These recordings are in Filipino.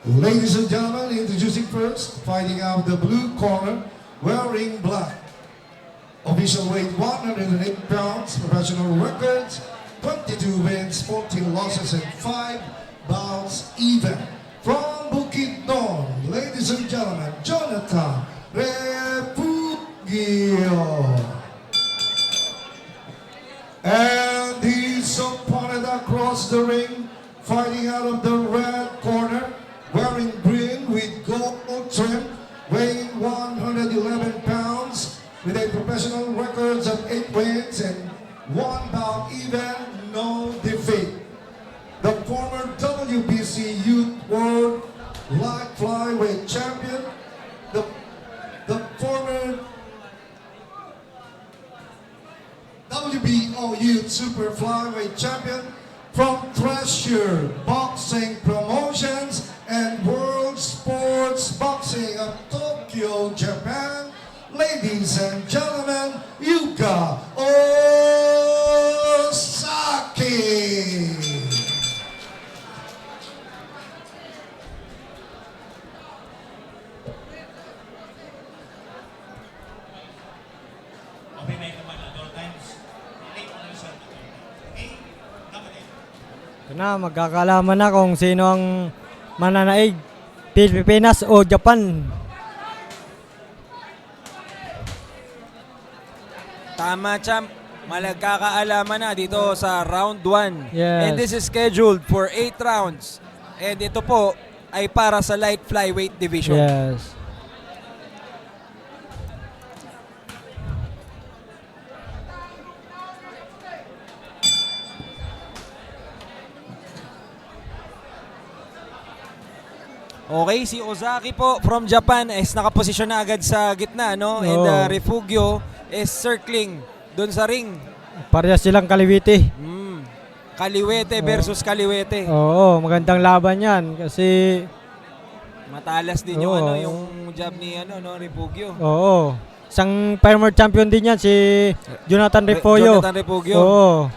Ladies and gentlemen, introducing first, fighting out the blue corner, wearing black. Official weight 108 pounds, professional records, 22 wins, 14 losses, and 5 bouts even. From Bukidnon, ladies and gentlemen, Jonathan Refugio. And his opponent across the ring, fighting out of the red corner, wearing green with gold trim, weighing 111 pounds, with a professional records of 8 wins and 1 bout even, no defeat. The former WBC Youth World Light Flyweight Champion, the former WBO Youth Super Flyweight Champion from Treasure Boxing Promotions and World Sports Boxing of Tokyo, Japan, ladies and gentlemen, Yuka Osaki. Ito na, magkakalaman na kung sino ang mananaig, Pilipinas o Japan. Tama, champ. Malagkakaalaman na dito sa round 1. Yes. And this is scheduled for 8 rounds. And ito po ay para sa light flyweight division. Yes. Okay, si Ozaki po from Japan is nakaposisyon na agad sa gitna, no? And Oo. Refugio is circling doon sa ring. Parehas silang kaliwiti. Kaliwete versus Kaliwete. Oo, magandang laban yan kasi Matalas din yung Oo. yung jab ni Refugio. oo. Isang former champion din yan si Jonathan Refugio. Jonathan Refugio. Oo.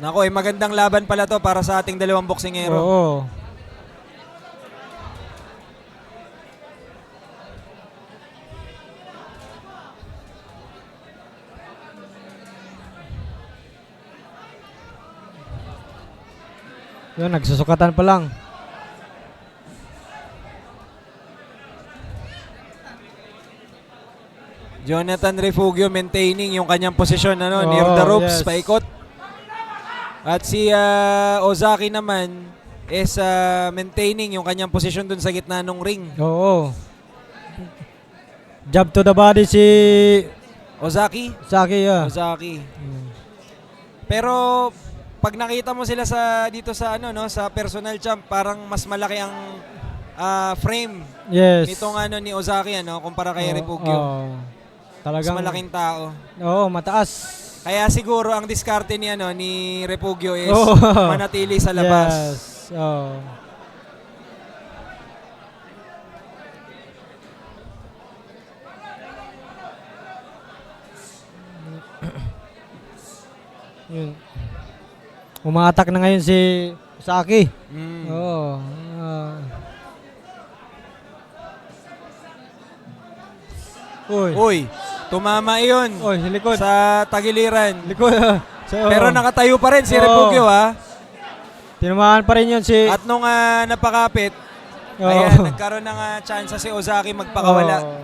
Nako, magandang laban pala to para sa ating dalawang boksingero. Oo. Yun, nagsusukatan pa lang. Jonathan Refugio maintaining yung kanyang posisyon near Oh, the ropes, yes. paikot. At si Ozaki naman is maintaining yung kanyang posisyon dun sa gitna ng ring. Oo. Jab to the body si Ozaki? Saki. Ozaki. Pero pag nakita mo sila dito sa sa personal champ, parang mas malaki ang frame Yes. nitong ni Ozaki kumpara kay Refugio. Oo. Talagang Mas malaking tao. Oo, mataas. Kaya siguro ang diskarte ni Refugio is Oo. manatili sa labas. Yes. Oo. Yun. Umaatak na ngayon si Saki. Oo. Uy. Uy, tumama iyon Uy, sa likod. sa tagiliran. Likod. Pero nakatayo pa rin si Oo. Refugio Tinamaan pa rin yun si... At nung napakapit, Oo. ayan, nagkaroon ng chance si Ozaki magpakawala. Oo.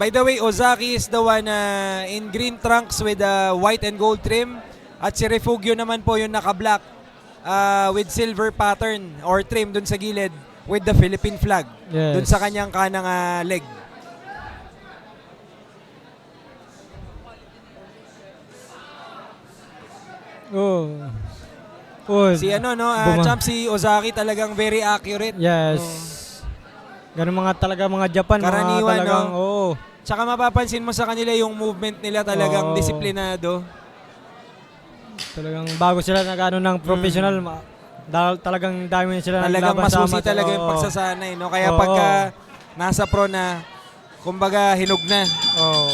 By the way, Ozaki is the one in green trunks with white and gold trim. At si Refugio naman po yung naka-black with silver pattern or trim dun sa gilid with the Philippine flag. Yes. Dun sa kanyang kanang leg. Oh. Uy. Si champ si Ozaki talagang very accurate. Yes. Ganun talaga mga Japan. Karaniwan, mga talagang, oo. Tsaka mapapansin mo sa kanila yung movement nila talagang Oo. disiplinado. Talagang bago sila nag-ano ng professional, talagang dami sila Talagang naglaban sa masusi amateur. talaga yung Oo. pagsasanay, no? Kaya Oo. pagka nasa pro na, kumbaga hinog na. Oo.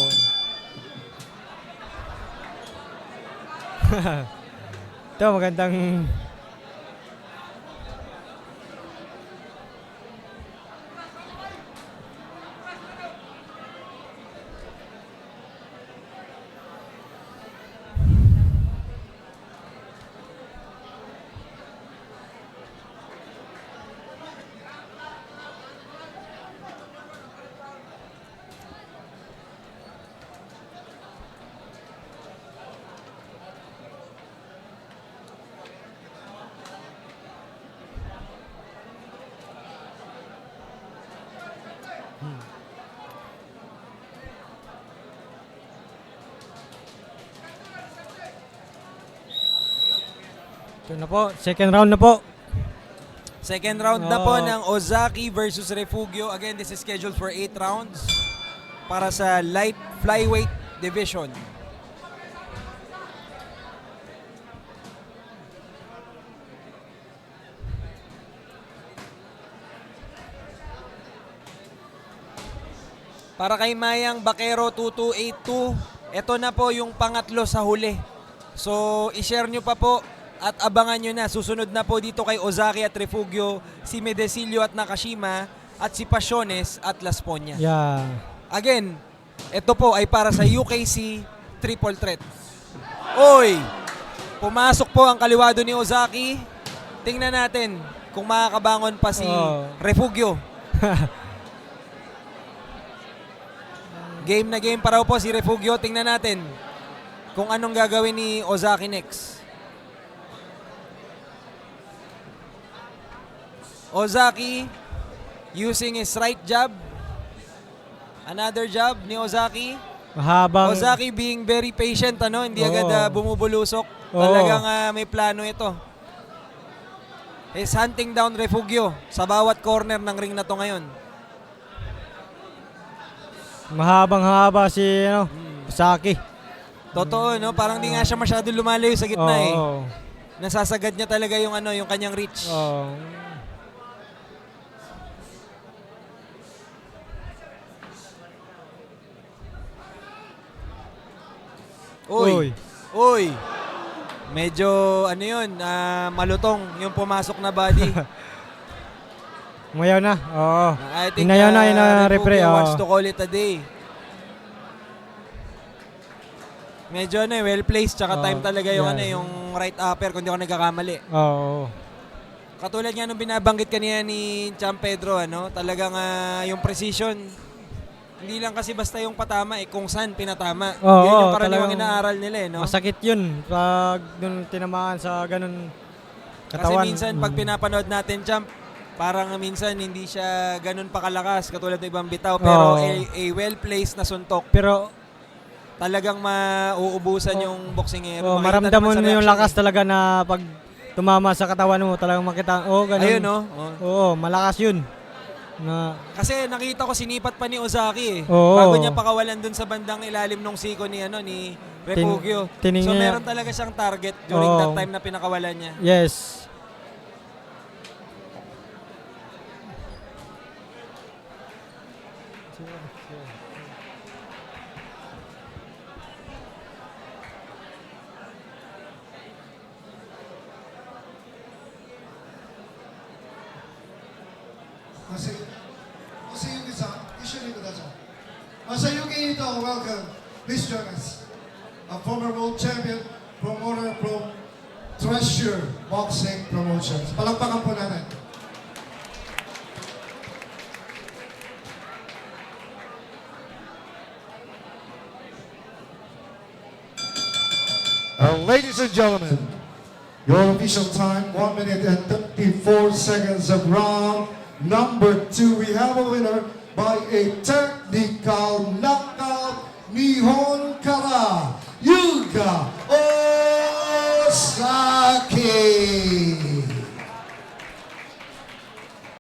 Ito, magandang... Ito na po, second round na po. Second round na po Oo. ng Ozaki versus Refugio. Again, this is scheduled for 8 rounds para sa light flyweight division. Para kay Mayang Bakero 2282, ito na po yung pangatlo sa huli. So, i-share nyo pa po at abangan nyo na. Susunod na po dito kay Ozaki at Refugio, si Medecillo at Nakashima, at si Pasiones at Las Poñas. Yeah. Again, ito po ay para sa UKC Triple Threat. Oy! Pumasok po ang kaliwado ni Ozaki. Tingnan natin kung makakabangon pa si Oh. Refugio. Game na game pa raw po si Refugio. Tingnan natin kung anong gagawin ni Ozaki next. Ozaki using his right jab. Another jab ni Ozaki. Mahabang... Ozaki being very patient, ano? Hindi Oo. agad bumubulusok. Oo. Talagang may plano ito. Is hunting down Refugio sa bawat corner ng ring na to ngayon. Mahabang-haba si Saki. Totoo, no? Parang di nga siya masyado lumalayo sa gitna eh. Oo. Nasasagad niya talaga yung yung kanyang reach. Oo. Uy. Uy. Medyo yun, malutong yung pumasok na body. Umayaw na. Oo. I think Inayaw na, Refugio referee. wants Oo. to call it a day. Medyo well placed tsaka Oo, time talaga yung yeah. yung right upper kung di ako nagkakamali. Oo. Katulad nga nung binabanggit kanina ni Champ Pedro, talagang yung precision, hindi lang kasi basta yung patama kung saan pinatama. Oo, Yun yung karaniwang talagang inaaral nila no? Masakit yun pag dun tinamaan sa ganun Kasi katawan. minsan pag pinapanood natin, Champ, parang minsan hindi siya ganun pakalakas katulad ng ibang bitaw, pero Oo. a well-placed na suntok. Pero Talagang mauubusan yung boksingero. Makita maramdaman naman sa mo yung reaction lakas talaga na pag tumama sa katawan mo, talagang makita, ganun. Ayun, no? Oo, malakas yun. Na, Kasi nakita ko sinipat pa ni Ozaki eh. Oo. Bago niya pakawalan dun sa bandang ilalim ng siko ni ni Refugio. Tiningin So niya. meron talaga siyang target during Oo. that time na pinakawalan niya. yes. Masayuki Ito, welcome. Please join us. A former world champion, promoter from Treasure Boxing Promotions. Palakpakan po natin. Ladies and gentlemen, your official time, 1 minute and 34 seconds of round number 2. We have a winner by a technical knockout, Nihon